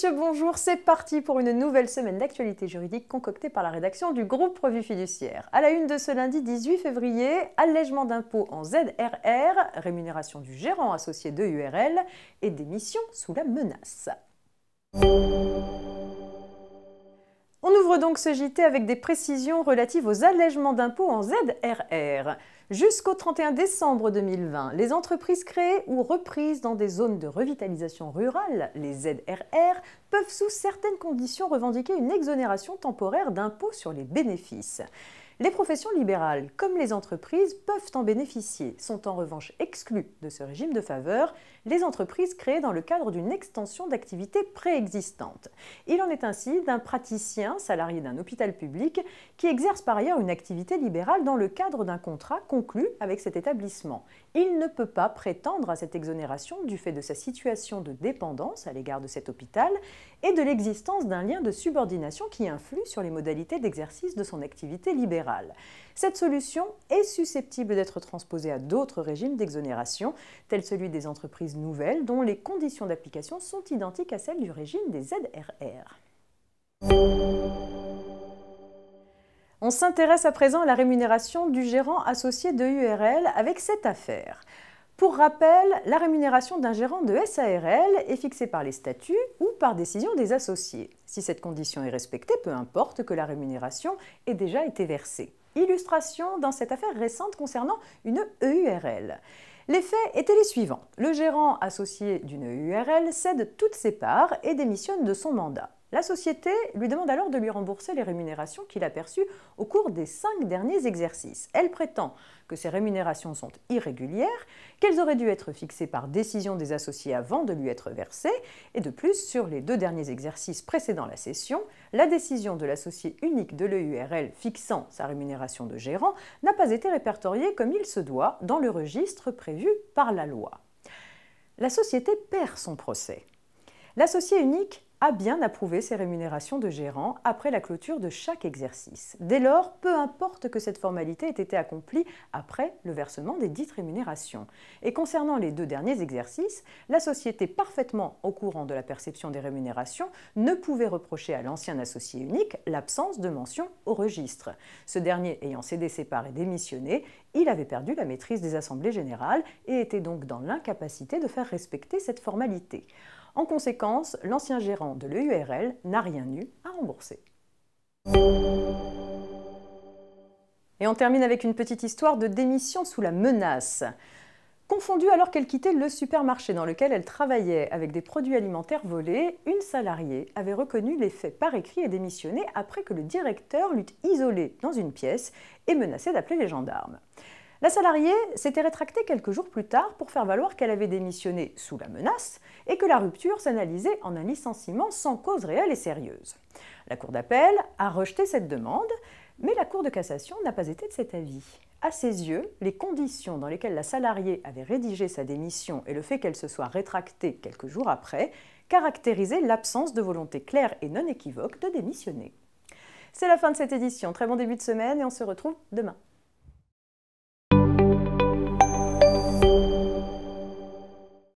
messieurs, bonjour, c'est parti pour une nouvelle semaine d'actualité juridique concoctée par la rédaction du groupe Revue Fiduciaire. À la une de ce lundi 18 février, allègement d'impôts en ZRR, rémunération du gérant associé de URL et démission sous la menace. On ouvre donc ce JT avec des précisions relatives aux allègements d'impôts en ZRR. Jusqu'au 31 décembre 2020, les entreprises créées ou reprises dans des zones de revitalisation rurale, les ZRR, peuvent sous certaines conditions revendiquer une exonération temporaire d'impôt sur les bénéfices. Les professions libérales, comme les entreprises, peuvent en bénéficier, sont en revanche exclues de ce régime de faveur les entreprises créées dans le cadre d'une extension d'activité préexistante. Il en est ainsi d'un praticien salarié d'un hôpital public qui exerce par ailleurs une activité libérale dans le cadre d'un contrat conclu avec cet établissement. Il ne peut pas prétendre à cette exonération du fait de sa situation de dépendance à l'égard de cet hôpital et de l'existence d'un lien de subordination qui influe sur les modalités d'exercice de son activité libérale. Cette solution est susceptible d'être transposée à d'autres régimes d'exonération, tels celui des entreprises nouvelles dont les conditions d'application sont identiques à celles du régime des ZRR. On s'intéresse à présent à la rémunération du gérant associé de URL avec cette affaire. Pour rappel, la rémunération d'un gérant de SARL est fixée par les statuts ou par décision des associés. Si cette condition est respectée, peu importe que la rémunération ait déjà été versée. Illustration dans cette affaire récente concernant une EURL. Les faits étaient les suivants. Le gérant associé d'une EURL cède toutes ses parts et démissionne de son mandat. La société lui demande alors de lui rembourser les rémunérations qu'il a perçues au cours des 5 derniers exercices. Elle prétend que ces rémunérations sont irrégulières, qu'elles auraient dû être fixées par décision des associés avant de lui être versées, et de plus, sur les 2 derniers exercices précédant la cession, la décision de l'associé unique de l'EURL fixant sa rémunération de gérant n'a pas été répertoriée comme il se doit dans le registre prévu par la loi. La société perd son procès. L'associé unique a bien approuvé ses rémunérations de gérant après la clôture de chaque exercice. Dès lors, peu importe que cette formalité ait été accomplie après le versement des dites rémunérations. Et concernant les 2 derniers exercices, la société parfaitement au courant de la perception des rémunérations ne pouvait reprocher à l'ancien associé unique l'absence de mention au registre. Ce dernier ayant cédé ses parts et démissionné, il avait perdu la maîtrise des assemblées générales et était donc dans l'incapacité de faire respecter cette formalité. En conséquence, l'ancien gérant de l'EURL n'a rien eu à rembourser. Et on termine avec une petite histoire de démission sous la menace. Confondue alors qu'elle quittait le supermarché dans lequel elle travaillait avec des produits alimentaires volés, une salariée avait reconnu les faits par écrit et démissionné après que le directeur l'eût isolée dans une pièce et menacé d'appeler les gendarmes. La salariée s'était rétractée quelques jours plus tard pour faire valoir qu'elle avait démissionné sous la menace et que la rupture s'analysait en un licenciement sans cause réelle et sérieuse. La Cour d'appel a rejeté cette demande, mais la Cour de cassation n'a pas été de cet avis. À ses yeux, les conditions dans lesquelles la salariée avait rédigé sa démission et le fait qu'elle se soit rétractée quelques jours après caractérisaient l'absence de volonté claire et non équivoque de démissionner. C'est la fin de cette édition. Très bon début de semaine et on se retrouve demain.